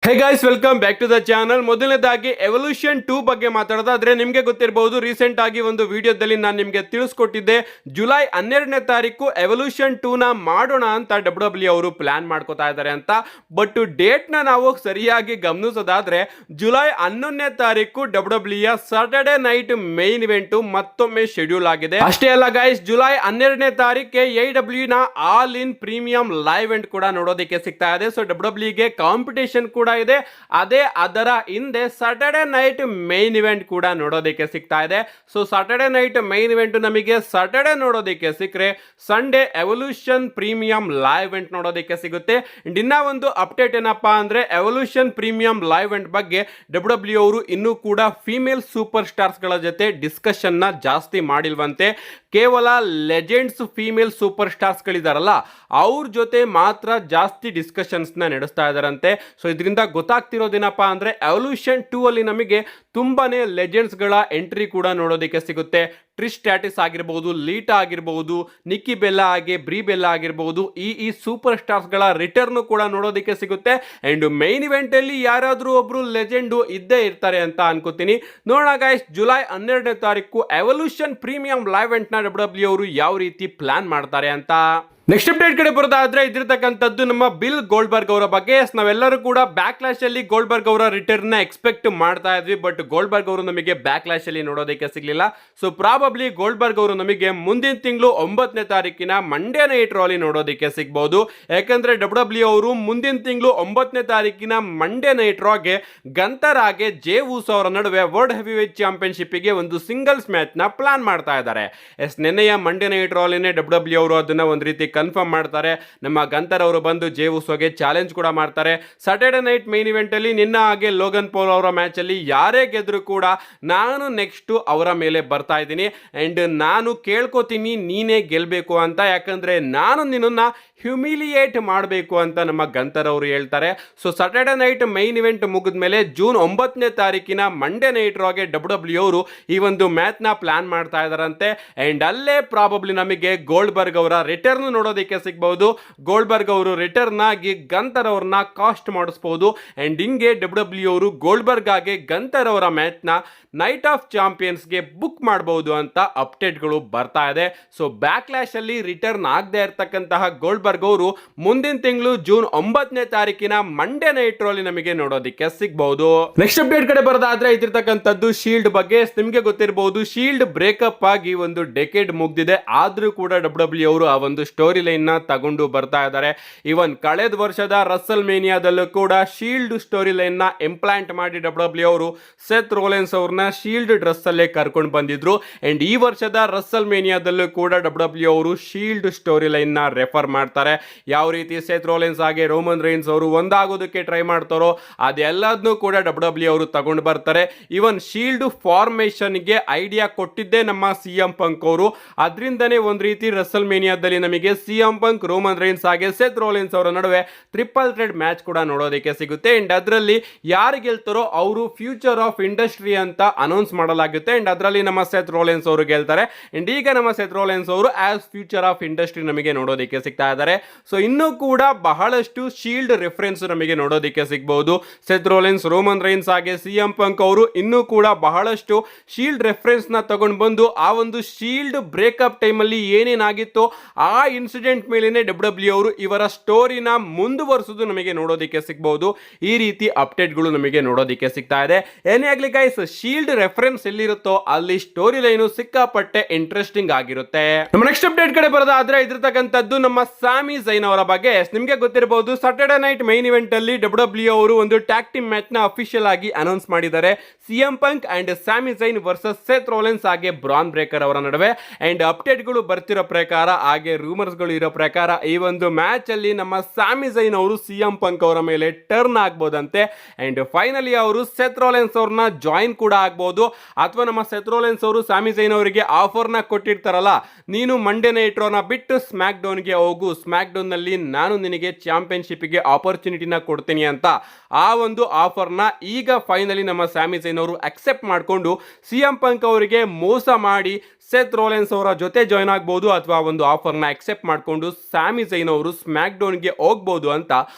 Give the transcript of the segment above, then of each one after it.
Hey guys, welcome back to the channel. ಮೊದಲನೇದಾಗಿ evolution 2 ಬಗ್ಗೆ ಮಾತಾಡೋದಾದ್ರೆ ನಿಮಗೆ ಗೊತ್ತಿರಬಹುದು, ರೀಸೆಂಟ್ ಆಗಿ ಒಂದು ವಿಡಿಯೋದಲ್ಲಿ ನಾನು ನಿಮಗೆ ತಿಳಿಸ್ಕೊಟ್ಟಿದ್ದೆ. ಜುಲೈ 12ನೇ ತಾರೀಕು ಎವಲ್ಯೂಷನ್ 2 ನ ಮಾಡೋಣ ಅಂತ WWE ಅವರು ಪ್ಲಾನ್ ಮಾಡ್ಕೋತಾ ಇದ್ದಾರೆ ಅಂತ. ಬಟ್ ಡೇಟ್ ನ ನಾವು ಸರಿಯಾಗಿ ಗಮನಿಸೋದಾದ್ರೆ ಜುಲೈ 11ನೇ ತಾರೀಕು WWE Saturday night main event ಮತ್ತೊಮ್ಮೆ ಶೆಡ್ಯೂಲ್ ಆಗಿದೆ. ಅಷ್ಟೇ ಅಲ್ಲ ಗೈಸ್, ಜುಲೈ 12ನೇ ತಾರೀಕಿಗೆ AEW ನ all in premium live event ಕೂಡ ನೋಡೋದಕ್ಕೆ ಸಿಗ್ತಾ ಇದೆ. ಸೊ WWE ಗೆ ಕಾಂಪಿಟೇಷನ್ ಕೂಡ ಇದೆ. ಅದೇ ಅದರ ಹಿಂದೆ ಸಾಟರ್ಡೆ ನೈಟ್ ಮೈನ್ ಇವೆಂಟ್ ಕೂಡ ನೋಡೋದಕ್ಕೆ ಸಿಗ್ತಾ ಇದೆ. So Saturday night main event ನಮಗೆ ಸಾಟರ್ಡೆ ನೋಡೋದಕ್ಕೆ ಸಿಕ್ಕರೆ Sunday evolution premium live event ನೋಡೋದಕ್ಕೆ ಸಿಗುತ್ತೆ. ಇನ್ನ ಒಂದು ಅಪ್ಡೇಟ್ ಏನಪ್ಪಾ ಅಂದ್ರೆ ಎವಲ್ಯೂಷನ್ ಪ್ರೀಮಿಯಂ ಲೈವ್ ಇವೆಂಟ್ ಬಗ್ಗೆ WWE ಅವರು ಇನ್ನೂ ಕೂಡ ಫೀಮೇಲ್ ಸೂಪರ್ ಸ್ಟಾರ್ಸ್ ಗಳ ಜೊತೆ ಡಿಸ್ಕಷನ್ ನ ಜಾಸ್ತಿ ಮಾಡಿಲ್ವಂತೆ. ಕೇವಲ ಲೆಜೆಂಡ್ಸ್ ಫೀಮೇಲ್ ಸೂಪರ್ ಸ್ಟಾರ್ಸ್ ಗಳಿದಾರಲ್ಲ ಅವ್ರ ಜೊತೆ ಮಾತ್ರ ಜಾಸ್ತಿ ಡಿಸ್ಕಷನ್ಸ್ ನ ನಡೆಸ್ತಾ ಇದಾರಂತೆ. ಸೊ ಇದರಿಂದ ಗೊತ್ತಾಗ್ತಿರೋದೇನಪ್ಪಾ ಅಂದ್ರೆ ಎವಲ್ಯೂಷನ್ 2 ಅಲ್ಲಿ ನಮಗೆ ತುಂಬಾನೇ ಲೆಜೆಂಡ್ಸ್ ಗಳ ಎಂಟ್ರಿ ಕೂಡ ನೋಡೋದಕ್ಕೆ ಸಿಗುತ್ತೆ. ಟ್ರಿಶ್ ಸ್ಟ್ಯಾಟಿಸ್ ಆಗಿರಬಹುದು, ಲೀಟಾ ಆಗಿರಬಹುದು, ನಿಕ್ಕಿ ಬೆಲ್ಲಾ ಆಗಿ ಬ್ರಿ ಬೆಲ್ಲಾ ಆಗಿರಬಹುದು, ಈ ಸೂಪರ್ ಸ್ಟಾರ್ಸ್ ಗಳ ರಿಟರ್ನ್ ಕೂಡ ನೋಡೋದಕ್ಕೆ ಸಿಗುತ್ತೆ. ಅಂಡ್ ಮೈನ್ ಇವೆಂಟ್ ಅಲ್ಲಿ ಯಾರಾದ್ರೂ ಒಬ್ರು ಲೆಜೆಂಡ್ ಇದ್ದೇ ಇರ್ತಾರೆ ಅಂತ ಅನ್ಕೋತೀನಿ. ನೋಡೋಣ ಗೈಸ್, ಜುಲೈ 12ನೇ ತಾರೀಕು ಎವಲ್ಯೂಷನ್ ಪ್ರೀಮಿಯಂ ಲೈವ್ ಇವೆಂಟ್ ನ WWE ಅವರು ಯಾವ ರೀತಿ ಪ್ಲಾನ್ ಮಾಡ್ತಾರೆ ಅಂತ. ನೆಕ್ಸ್ಟ್ ಅಪ್ಡೇಟ್ ಕಡೆ ಬರೋದಾದ್ರೆ ಇದಿರ್ತಕ್ಕಂಥದ್ದು ನಮ್ಮ ಬಿಲ್ ಗೋಲ್ಡ್ಬರ್ಗ್ ಅವರ ಬಗ್ಗೆ. ನಾವೆಲ್ಲರೂ ಕೂಡ ಬ್ಯಾಕ್ ಕ್ಲಾಶ್ ಅಲ್ಲಿ ಗೋಲ್ಡ್ಬರ್ಗ್ ಅವರ ರಿಟರ್ನ್ ನ ಎಕ್ಸ್ಪೆಕ್ಟ್ ಮಾಡ್ತಾ ಇದ್ವಿ. ಬಟ್ ಗೋಲ್ಡ್ಬರ್ಗ್ ಅವರು ನಮಗೆ ಬ್ಯಾಕ್ ಕ್ಲಾಶ್ ಅಲ್ಲಿ ನೋಡೋದಕ್ಕೆ ಸಿಗ್ಲಿಲ್ಲ. ಸೊ ಪ್ರಾಬಬ್ಲಿ ಗೋಲ್ಡ್ಬರ್ಗ್ ಅವರು ನಮಗೆ ಮುಂದಿನ ತಿಂಗಳು 9ನೇ ತಾರೀಕಿನ ಮಂಡೇ ನೈಟ್ ರಾ ಅಲ್ಲಿ ನೋಡೋದಕ್ಕೆ ಸಿಗಬಹುದು. ಯಾಕಂದ್ರೆ WWE ಅವರು ಮುಂದಿನ ತಿಂಗಳು 9ನೇ ತಾರೀಕಿನ ಮಂಡೇ ನೈಟ್ ರಾಗೆ ಗಂತರ್ ಹಾಗೆ ಜೇ ಊಸೋ ಅವರ ನಡುವೆ ವರ್ಲ್ಡ್ ಹೆವಿ ವೇಟ್ ಚಾಂಪಿಯನ್ಶಿಪ್ ಗೆ ಒಂದು ಸಿಂಗಲ್ಸ್ ಮ್ಯಾಚ್ ನ ಪ್ಲಾನ್ ಮಾಡ್ತಾ ಇದ್ದಾರೆ. ನೆನ್ನೆಯ ಮಂಡೇ ನೈಟ್ ರಾ ಅಲ್ಲಿ WWE ಅವರು ಅದನ್ನ ಒಂದು ರೀತಿ ಕನ್ಫರ್ಮ್ ಮಾಡ್ತಾರೆ. ನಮ್ಮ ಗಂತರ್ ಅವರು ಬಂದು ಜೇ ಊಸೋಗೆ ಚಾಲೆಂಜ್ ಕೂಡ ಮಾಡ್ತಾರೆ. ಸಾಟರ್ಡೆ ನೈಟ್ ಮೈನ್ ಇವೆಂಟ್ ಅಲ್ಲಿ ನಿನ್ನ ಹಾಗೆ ಲೋಗನ್ ಪೌಲ್ ಅವರ ಮ್ಯಾಚ್ ಅಲ್ಲಿ ಯಾರೇ ಗೆದ್ರು ಕೂಡ ನಾನು ನೆಕ್ಸ್ಟ್ ಅವರ ಮೇಲೆ ಬರ್ತಾ ಇದ್ದೀನಿ ಅಂಡ್ ನಾನು ಕೇಳ್ಕೊತೀನಿ ನೀನೇ ಗೆಲ್ಬೇಕು ಅಂತ. ಯಾಕಂದ್ರೆ ನಾನು ನಿನ್ನನ್ನ ಹ್ಯೂಮಿಲಿಯೇಟ್ ಮಾಡಬೇಕು ಅಂತ ನಮ್ಮ ಗಂತರ್ ಅವರು ಹೇಳ್ತಾರೆ. So Saturday night main event ಮುಗಿದ ಮೇಲೆ ಜೂನ್ 9ನೇ ತಾರೀಕಿನ ಮಂಡೇ ನೈಟ್ ರಾಗೆ WWE ಅವರು ಈ ಒಂದು ಮ್ಯಾಚ್ ನ ಪ್ಲಾನ್ ಮಾಡ್ತಾ ಇದಾರಂತೆ. ಅಂಡ್ ಅಲ್ಲೇ ಪ್ರಾಬಬ್ಲಿ ನಮಗೆ ಗೋಲ್ಡ್ಬರ್ಗ್ ಅವರ ರಿಟರ್ನ್ ನೋಡೋದಕ್ಕೆ ಸಿಗಬಹುದು. ಗೋಲ್ಡ್ಬರ್ಗ್ ಅವರು ರಿಟರ್ನ್ ಆಗಿ ಗಂತರ್ ಅವ್ರನ್ನ ಕಾಸ್ಟ್ ಮಾಡಿಸಬಹುದು. ಅಂಡ್ ಹಿಂಗೆ WWE ಅವರು ಗೋಲ್ಡ್ಬರ್ಗ್ ಆಗಿ ಗಂತರ್ ಅವರ ಮ್ಯಾಚ್ ನ ನೈಟ್ ಆಫ್ ಚಾಂಪಿಯನ್ಸ್ ಗೆ ಬುಕ್ ಮಾಡಬಹುದು ಅಂತ ಅಪ್ಡೇಟ್ ಗಳು ಬರ್ತಾ ಇದೆ. ಸೊ ಬ್ಯಾಕ್ ಕ್ಲಾಶ್ ಅಲ್ಲಿ ರಿಟರ್ನ್ ಆಗದೆ ಇರತಕ್ಕಂತಹ ಗೋಲ್ಡ್ಬರ್ಗ್ ಅವರು ಮುಂದಿನ ತಿಂಗಳು ಜೂನ್ 9ನೇ ತಾರೀಕಿನ ಮಂಡೇ ನೈಟ್ ರಲ್ಲಿ ನಮಗೆ ನೋಡೋದಕ್ಕೆ ಸಿಗಬಹುದು. ನೆಕ್ಸ್ಟ್ ಅಪ್ಡೇಟ್ ಕಡೆ ಬರೋದಾದ್ರೆ ಇದಿರ್ತಕ್ಕಂಥದ್ದು ಶೀಲ್ಡ್ ಬಗ್ಗೆ. ನಿಮಗೆ ಗೊತ್ತಿರಬಹುದು, ಶೀಲ್ಡ್ ಬ್ರೇಕಪ್ ಆಗಿ ಒಂದು ಡೆಕೆಡ್ ಮುಗ್ದಿದೆ. ಆದ್ರೂ ಕೂಡ WWE ಅವರು ಆ ಒಂದು ಸ್ಟೋರಿ ಲೈನ್ ನ ತಗೊಂಡು ಬರ್ತಾ ಇದ್ದಾರೆ. ಇವನ್ ಕಳೆದ ವರ್ಷದ ರಸಲ್ ಮೇನಿಯಾದಲ್ಲೂ ಕೂಡ ಶೀಲ್ಡ್ ಸ್ಟೋರಿ ಲೈನ್ ನ ಇಂಪ್ಲಾಂಟ್ ಮಾಡಿ WWE ಅವರು ಸೆತ್ ರೋಲೆನ್ಸ್ ಅವ್ರನ್ನ ಶೀಲ್ಡ್ ಡ್ರೆಸ್ ಅಲ್ಲೇ ಕರ್ಕೊಂಡು ಬಂದಿದ್ರು. ಅಂಡ್ ಈ ವರ್ಷದ ರಸಲ್ ಮೇನಿಯಾದಲ್ಲೂ ಕೂಡ WWE ಅವರು ಶೀಲ್ಡ್ ಸ್ಟೋರಿ ಲೈನ್ ನ ರೆಫರ್ ಮಾಡ್ತಾರೆ. ಯಾವ ರೀತಿ ಸೆತ್ ರೋಲೆನ್ಸ್ ಹಾಗೆ ರೋಮನ್ ರೈನ್ಸ್ ಅವರು ಒಂದಾಗೋದಕ್ಕೆ ಟ್ರೈ ಮಾಡ್ತಾರೋ ಅದೆಲ್ಲದನ್ನು ಕೂಡ WWE ಅವರು ತಗೊಂಡು ಬರ್ತಾರೆ. ಇವನ್ ಶೀಲ್ಡ್ ಫಾರ್ಮೇಶನ್ ಗೆ ಐಡಿಯಾ ಕೊಟ್ಟಿದ್ದೇ ನಮ್ಮ CM ಪಂಕ್ ಅವರು. ಅದರಿಂದನೇ ಒಂದ್ ರೀತಿ ರಸಲ್ ಮೇನಿಯಾದಲ್ಲಿ ನಮಗೆ CM ಪಂಕ್, ರೋಮನ್ ರೈನ್ಸ್ ಹಾಗೆ ಸೆತ್ ರೋಲೆನ್ಸ್ ಅವರ ನಡುವೆ ಟ್ರಿಪಲ್ ಥ್ರೆಡ್ ಮ್ಯಾಚ್ ಕೂಡ ನೋಡೋದಕ್ಕೆ ಸಿಗುತ್ತೆ. ಅಂಡ್ ಅದರಲ್ಲಿ ಯಾರು ಗೆಲ್ತಾರೋ ಅವರು ಫ್ಯೂಚರ್ ಆಫ್ ಇಂಡಸ್ಟ್ರಿ ಅಂತ ಅನೌನ್ಸ್ ಮಾಡಲಾಗುತ್ತೆ. ಅಂಡ್ ಅದರಲ್ಲಿ ನಮ್ಮ ಸೆತ್ ರೋಲೆನ್ಸ್ ಅವರು ಗೆಲ್ತಾರೆ. ಅಂಡ್ ಈಗ ನಮ್ಮ ಸೆತ್ ರೋಲೆನ್ಸ್ ಅವರು ಆಸ್ ಫ್ಯೂಚರ್ ಆಫ್ ಇಂಡಸ್ಟ್ರಿ ನಮಗೆ ನೋಡೋದಕ್ಕೆ ಸಿಗ್ತಾ ಇದ್ದಾರೆ. ಸೊ ಇನ್ನೂ ಕೂಡ ಬಹಳಷ್ಟು ಶೀಲ್ಡ್ ರೆಫರೆನ್ಸ್ ನಮಗೆ ನೋಡೋದಕ್ಕೆ ಸಿಗಬಹುದು. ಸೆತ್ ರೋಲೆನ್ಸ್, ರೋಮನ್ ರೈನ್ಸ್ ಹಾಗೆ CM ಪಂಕ್ ಅವರು ಇನ್ನೂ ಕೂಡ ಬಹಳಷ್ಟು ಶೀಲ್ಡ್ ರೆಫರೆನ್ಸ್ ನ ತಗೊಂಡು ಬಂದು ಆ ಒಂದು ಶೀಲ್ಡ್ ಬ್ರೇಕಪ್ ಟೈಮ್ ಅಲ್ಲಿ ಏನೇನಾಗಿತ್ತು ಆ ಇನ್ಸಿಡೆಂಟ್ ಮೇಲೇನೆ WWE ಅವರು ಇವರ ಸ್ಟೋರಿನ ಮುಂದುವರಿಸೋದು ನಮಗೆ ನೋಡೋದಕ್ಕೆ ಸಿಗಬಹುದು. ಈ ರೀತಿ ಅಪ್ಡೇಟ್ ಗಳು ನಮಗೆ ನೋಡೋದಕ್ಕೆ ಸಿಗ್ತಾ ಇದೆ. ಏನೇ ಆಗ್ಲಿ ಗೈಸ್, ಶೀಲ್ಡ್ ರೆಫರೆನ್ಸ್ ಎಲ್ಲಿರುತ್ತೋ ಅಲ್ಲಿ ಸ್ಟೋರಿ ಲೈನ್ ಸಿಕ್ಕಾಪಟ್ಟೆ ಇಂಟ್ರೆಸ್ಟಿಂಗ್ ಆಗಿರುತ್ತೆ. ನಮ್ಮ ನೆಕ್ಸ್ಟ್ ಅಪ್ಡೇಟ್ ಕಡೆ ಬರೋದಾದ್ರೆ ಇದಿರ್ತಕ್ಕಂಥದ್ದು ನಮ್ಮ ಸಾಮಿ ಝೈನ್ ಅವರ ಬಗ್ಗೆ. ನಿಮಗೆ ಗೊತ್ತಿರಬಹುದು, ಸಾಟರ್ಡೆ ನೈಟ್ ಮೈನ್ ಇವೆಂಟ್ ಅಲ್ಲಿ WWE ಅವರು ಒಂದು ಟ್ಯಾಗ್ ಟೀಮ್ ಮ್ಯಾಚ್ ನ ಅಫಿಷಿಯಲ್ ಆಗಿ ಅನೌನ್ಸ್ ಮಾಡಿದ್ದಾರೆ. CM Punk and Sami Zayn versus Seth Rollins ಹಾಗೆ ಬ್ರಾನ್ ಬ್ರೇಕರ್ ಅವರ ನಡುವೆ. ಅಂಡ್ ಅಪ್ಡೇಟ್ ಗಳು ಬರ್ತಿರೋ ಪ್ರಕಾರ ಹಾಗೆ ರೂಮರ್ಸ್ ಗಳು ಇರೋ ಪ್ರಕಾರ ಈ ಒಂದು ಮ್ಯಾಚ್ ಅಲ್ಲಿ ನಮ್ಮ ಸಾಮಿ ಝೈನ್ ಅವರು CM ಪಂಕ್ ಅವರ ಮೇಲೆ ಟರ್ನ್ ಆಗ್ಬೋದಂತೆ. ಅಂಡ್ ಫೈನಲಿ ಅವರು ಸೆತ್ ರೋಲೆನ್ಸ್ ಅವ್ರನ್ನ ಜಾಯಿನ್ ಕೂಡ ಆಗ್ಬಹುದು. ಅಥವಾ ನಮ್ಮ ಸೆತ್ ರೋಲೆನ್ಸ್ ಅವರು ಸಾಮಿ ಝೈನ್ ಅವರಿಗೆ ಆಫರ್ ನ ಕೊಟ್ಟಿರ್ತಾರಲ್ಲ, ನೀನು ಮಂಡೇ ನೈಟ್ ರಾ ನ ಬಿಟ್ಟು ಸ್ಮ್ಯಾಕ್ ಡೌನ್ ಗೆ ಹೋಗು, ಸ್ಮ್ಯಾಕ್ ಡೌನ್ ನಲ್ಲಿ ನಾನು ನಿನಗೆ ಚಾಂಪಿಯನ್ಶಿಪ್ ಗೆ ಆಪರ್ಚುನಿಟಿನ ಕೊಡ್ತೀನಿ ಅಂತ. ಆ ಒಂದು ಆಫರ್ನ ಈಗ ಫೈನಲಿ ನಮ್ಮ ಸ್ಯಾಮಿ ಝೈನ್ ಅವರು ಅಕ್ಸೆಪ್ಟ್ ಮಾಡಿಕೊಂಡು CM ಪಂಕ್ ಅವರಿಗೆ ಮೋಸ ಮಾಡಿ ಸೆತ್ ರೋಲೆನ್ಸ್ ಅವರ ಜೊತೆ ಜಾಯ್ನ್ ಆಗ್ಬೋದು ಅಥವಾ ಒಂದು ಆಫರ್ನ ಅಕ್ಸೆಪ್ಟ್ ಮಾಡಿಕೊಂಡು ಸ್ಯಾಮಿ ಝೈನ್ ಅವರು ಸ್ಮ್ಯಾಕ್ ಡೌನ್ಗೆ ಹೋಗ್ಬೋದು ಅಂತ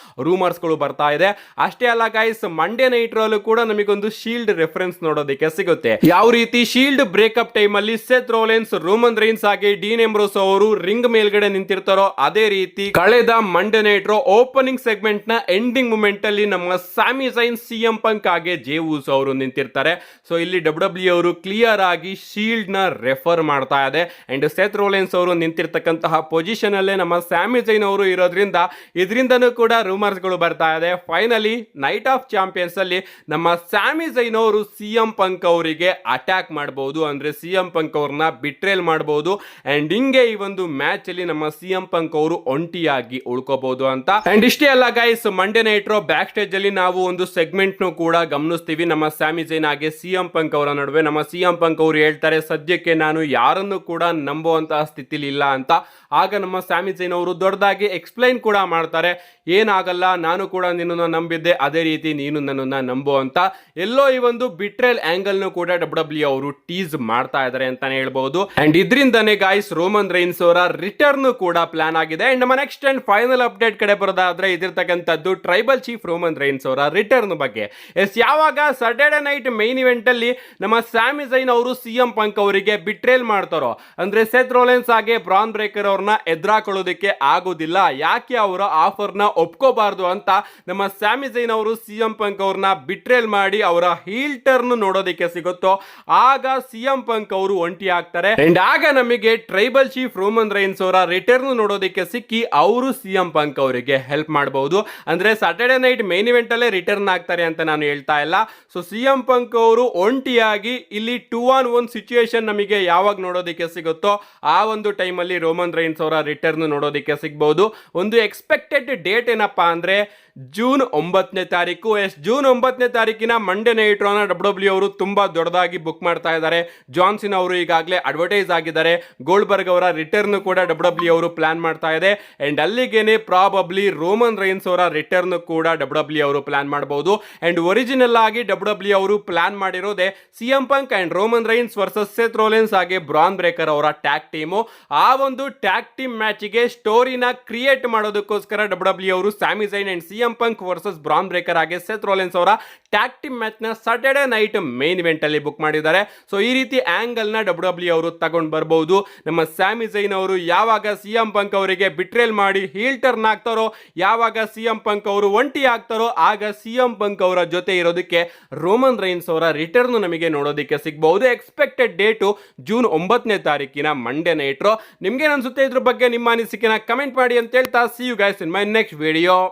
ರೂಮರ್ಸ್ಗಳು ಬರ್ತಾ ಇದೆ. ಅಷ್ಟೇ ಅಲ್ಲ ಗೈಸ್, ಮಂಡೇ ನೈಟ್ ರಲ್ಲೂ ಕೂಡ ನಮಗೊಂದು ಶೀಲ್ಡ್ ರೆಫರೆನ್ಸ್ ನೋಡೋದಕ್ಕೆ ಸಿಗುತ್ತೆ. ಯಾವ ರೀತಿ ಶೀಲ್ಡ್ ಬ್ರೇಕಪ್ ಟೈಮ್ ಅಲ್ಲಿ ಸೆತ್ ರೋಲೆನ್ಸ್, ರೋಮನ್ ರೈನ್ಸ್ ಹಾಗೆ ಡೀನ್ ಎಂಬ್ರೋಸ್ ಅವರು ರಿಂಗ್ ಮೇಲ್ಗಡೆ ನಿಂತಿರ್ತಾರೋ ಅದೇ ರೀತಿ ಕಳೆದ Monday night Raw opening segment ನ ಎಂಡಿಂಗ್ ಮೂಮೆಂಟ್ ಅಲ್ಲಿ ನಮ್ಮ ಸ್ಯಾಮಿ ಝೈನ್, CM ಪಂಕ್ ಹಾಗೆ ಜೇ ಊಸೋ ಅವರು ನಿಂತಿರ್ತಾರೆ. ಸೊ ಇಲ್ಲಿ WWE ಅವರು ಕ್ಲಿಯರ್ ಆಗಿ ಶೀಲ್ಡ್ ನ ರೆಫರ್ ಮಾಡ್ತಾ ಇದೆ. ಅಂಡ್ ಸೆತ್ ರೋಲೆನ್ಸ್ ಅವರು ನಿಂತಿರ್ತಕ್ಕಂತಹ ಪೊಸಿಷನ್ ಅಲ್ಲೇ ನಮ್ಮ ಸ್ಯಾಮಿ ಝೈನ್ ಅವರು ಇರೋದ್ರಿಂದ ಇದರಿಂದನೂ ಕೂಡ ರೂಮರ್ಸ್ ಗಳು ಬರ್ತಾ ಇದೆ. ಫೈನಲಿ ನೈಟ್ ಆಫ್ ಚಾಂಪಿಯನ್ಸ್ ಅಲ್ಲಿ ನಮ್ಮ ಸ್ಯಾಮಿ ಝೈನ್ ಅವರು CM ಪಂಕ್ ಅವರಿಗೆ ಅಟ್ಯಾಕ್ ಮಾಡಬಹುದು, ಅಂದ್ರೆ CM ಪಂಕ್ ಅವ್ರನ್ನ ಬಿಟ್ರೇಲ್ ಮಾಡಬಹುದು. ಅಂಡ್ ಹಿಂಗೆ ಈ ಒಂದು ಮ್ಯಾಚ್ ಅಲ್ಲಿ ನಮ್ಮ CM ಪಂಕ್ ಅವರು ಒಂಟಿಯಾಗಿ ಉಳ್ಕೋಬಹುದು ಅಂತ. ಅಂಡ್ ಇಷ್ಟೇ ಅಲ್ಲ guys, Monday night Raw backstage ಅಲ್ಲಿ ನಾವು ಒಂದು ಸೆಗ್ಮೆಂಟ್ ನು ಕೂಡ ಗಮನಿಸ್ತೀವಿ. ನಮ್ಮ ಸ್ಯಾಮಿ ಝೈನ್ ಹಾಗೆ CM ಪಂಕ್ ಅವರ ನಡುವೆ ನಮ್ಮ CM ಪಂಕ್ ಅವರು ಹೇಳ್ತಾರೆ, ಸದ್ಯಕ್ಕೆ ನಾನು ಯಾರನ್ನು ಕೂಡ ನಂಬುವಂತಹ ಸ್ಥಿತಿಲಿ ಇಲ್ಲ ಅಂತ. ಆಗ ನಮ್ಮ ಸ್ಯಾಮಿ ಝೈನ್ ಅವರು ದೊಡ್ಡದಾಗಿ ಎಕ್ಸ್ಪ್ಲೈನ್ ಕೂಡ ಮಾಡ್ತಾರೆ, ಏನಾಗಲ್ಲ, ನಾನು ಕೂಡ ನಿನ್ನನ್ನು ನಂಬಿದ್ದೆ, ಅದೇ ರೀತಿ ನೀನು ನನ್ನನ್ನು ನಂಬು ಅಂತ. ಎಲ್ಲೋ ಈ ಒಂದು ಬಿಟ್ರೇಲ್ ಆಂಗಲ್ ನು ಕೂಡ WWE ಅವರು ಟೀಸ್ ಮಾಡ್ತಾ ಇದ್ದಾರೆ ಅಂತಾನೆ ಹೇಳ್ಬಹುದು. ಅಂಡ್ ಇದರಿಂದನೇ ಗಾಯ್ಸ್ ರೋಮನ್ ರೈನ್ಸ್ ಅವರ ರಿಟರ್ನ್ ಕೂಡ ಪ್ಲಾನ್ ಆಗಿದೆ. ಅಂಡ್ ನಮ್ಮ ನೆಕ್ಸ್ಟ್ ಅಂಡ್ ಫೈನಲ್ ಅಪ್ಡೇಟ್ ಕಡೆ ಬರೋದಾದ್ರೆ ಇದಿರ್ತಕ್ಕಂಥದ್ದು ಟ್ರೈಬಲ್ ಚೀಫ್ ರೋಮನ್ ರೈನ್ಸ್ ಅವರ ರಿಟರ್ನ್ ಬಗ್ಗೆ. ಯಾವಾಗ ಸಾಟರ್ಡೆ ನೈಟ್ ಮೈನ್ ಇವೆಂಟ್ ಅಲ್ಲಿ ನಮ್ಮ ಸ್ಯಾಮಿ ಝೈನ್ ಅವರು CM ಪಂಕ್ ಅವರಿಗೆ ಬಿಟ್ರೇಲ್ ಮಾಡ್ತಾರೋ, ಅಂದ್ರೆ ಸೆತ್ ರೋಲೆನ್ಸ್ ಹಾಗೆ ಬ್ರಾನ್ ಬ್ರೇಕರ್ ಅವ್ರನ್ನ ಎದುರಾಕೊಳ್ಳೋದಕ್ಕೆ ಆಗೋದಿಲ್ಲ, ಯಾಕೆ ಅವರ ಆಫರ್ ನ ಒಪ್ಕೋಬಾರ್ದು ಅಂತ ನಮ್ಮ ಸ್ಯಾಮಿ ಝೈನ್ ಅವರು CM ಪಂಕ್ ಅವ್ರನ್ನ ಬಿಟ್ರೇಲ್ ಮಾಡಿ ಅವರ ಹೀಲ್ ಟರ್ನ್ ನೋಡೋದಕ್ಕೆ ಸಿಗುತ್ತೋ ಆಗ CM ಪಂಕ್ ಅವರು ಒಂಟಿ ಆಗ್ತಾರೆ. ಅಂಡ್ ಆಗ ನಮಗೆ ಟ್ರೈಬಲ್ ಚೀಫ್ ರೋಮನ್ ರೈನ್ಸ್ ಅವರ ರಿಟರ್ನ್ ನೋಡೋದಕ್ಕೆ ಸಿಕ್ಕಿ ಅವರು CM ಪಂಕ್ ಅವರಿಗೆ ಹೆಲ್ಪ್ ಮಾಡಬಹುದು. ಅಂದ್ರೆ ಸಾಟರ್ಡೆ ನೈಟ್ ಮೈನ್ ಇವೆಂಟ್ ಅಲ್ಲೇ ರಿಟರ್ನ್ ಆಗ್ತಾರೆ ಅಂತ ನಾನು ಹೇಳ್ತಾ ಇಲ್ಲ. ಸೊ CM ಪಂಕ್ ಅವರು ಒಂಟಿಯಾಗಿ ಇಲ್ಲಿ 2-on-1 ಸಿಚುಯೇಷನ್ ನಮಗೆ ಯಾವಾಗ ನೋಡೋದಕ್ಕೆ ಸಿಗುತ್ತೋ ಆ ಒಂದು ಟೈಮ್ ಅಲ್ಲಿ ರೋಮನ್ ರೈನ್ಸ್ ಅವರ ರಿಟರ್ನ್ ನೋಡೋದಕ್ಕೆ ಸಿಗಬಹುದು. ಒಂದು ಎಕ್ಸ್ಪೆಕ್ಟೆಡ್ ಡೇಟ್ ಏನಪ್ಪಾ ಅಂದ್ರೆ ಜೂನ್ 9ನೇ ತಾರೀಕು. ಜೂನ್ 9ನೇ ತಾರೀಕಿನ ಮಂಡೇ ನೈಟ್ ರೋನ WWE ಅವರು ತುಂಬಾ ದೊಡ್ಡದಾಗಿ ಬುಕ್ ಮಾಡ್ತಾ ಇದ್ದಾರೆ. ಜಾನ್ಸಿನ್ ಅವರು ಈಗಾಗಲೇ ಅಡ್ವರ್ಟೈಸ್ ಆಗಿದ್ದಾರೆ. ಗೋಲ್ಡ್ಬರ್ಗ್ ಅವರ ರಿಟರ್ನ್ ಕೂಡ WWE ಅವರು ಪ್ಲಾನ್ ಮಾಡ್ತಾ ಇದೆ. ಅಂಡ್ ಅಲ್ಲಿಗೇನೆ ಪ್ರಾಬಬ್ಲಿ ರೋಮನ್ ರೈನ್ಸ್ ಅವರ ರಿಟರ್ನ್ ಕೂಡ WWE ಅವರು ಪ್ಲಾನ್ ಮಾಡಬಹುದು. ಅಂಡ್ ಒರಿಜಿನಲ್ ಆಗಿ WWE ಅವರು ಪ್ಲಾನ್ ಮಾಡಿರೋದೇ CM Punk and Roman Reigns versus Seth Rollins ಹಾಗೆ ಬ್ರಾನ್ ಬ್ರೇಕರ್ ಅವರ ಟ್ಯಾಗ್ ಟೀಮು. ಆ ಒಂದು ಟ್ಯಾಗ್ ಟೀಮ್ ಮ್ಯಾಚ್ ಗೆ ಸ್ಟೋರಿನ ಕ್ರಿಯೇಟ್ ಮಾಡೋದಕ್ಕೋಸ್ಕರ WWE ಅವರು Sammy Zayn and CM Punk versus Bron Breakker ಹಾಗೆ ಸೆತ್ ರೋಲೆನ್ಸ್ ಅವರ ಟ್ಯಾಗ್ ಟೀಮ್ ಮ್ಯಾಚ್ ನ ಸಾಟರ್ಡೆ ನೈಟ್ ಮೇನ್ ಇವೆಂಟ್ ಅಲ್ಲಿ ಬುಕ್ ಮಾಡಿದ್ದಾರೆ. ಸೊ ಈ ರೀತಿ ಆಂಗಲ್ ನ WWE ಅವರು ತಗೊಂಡು ಬರಬಹುದು. ನಮ್ಮ ಸ್ಯಾಮಿ ಝೈನ್ ಅವರು ಯಾವಾಗ CM ಪಂಕ್ ಅವರಿಗೆ ಬಿಟ್ರೇಲ್ ಮಾಡಿ ಹೀಲ್ ಟರ್ನ್ ಆಗ್ತಾರೋ, ಯಾವಾಗ CM ಪಂಕ್ ಅವರು ಒಂಟಿ ಆಗ್ತಾರೋ ಆಗ CM ಪಂಕ್ ಅವರ ಜೊತೆ ಇರೋದಕ್ಕೆ ರೋಮನ್ ರೈನ್ಸ್ ಅವರ ರಿಟರ್ನ್ ನಮಗೆ ನೋಡೋದಕ್ಕೆ ಸಿಗಬಹುದು. ಎಕ್ಸ್ಪೆಕ್ಟೆಡ್ ಡೇಟು ಜೂನ್ 9ನೇ ತಾರೀಕಿನ ಮಂಡೇ ನೈಟ್ ರೋ. ನಿಮ್ಗೆ ಅನ್ಸುತ್ತೆ ಇದ್ರ ಬಗ್ಗೆ ನಿಮ್ಮ ಅನಿಸಿಕೆನ ಕಮೆಂಟ್ ಮಾಡಿ ಅಂತ ಹೇಳ್ತಾ, see you guys in my next video.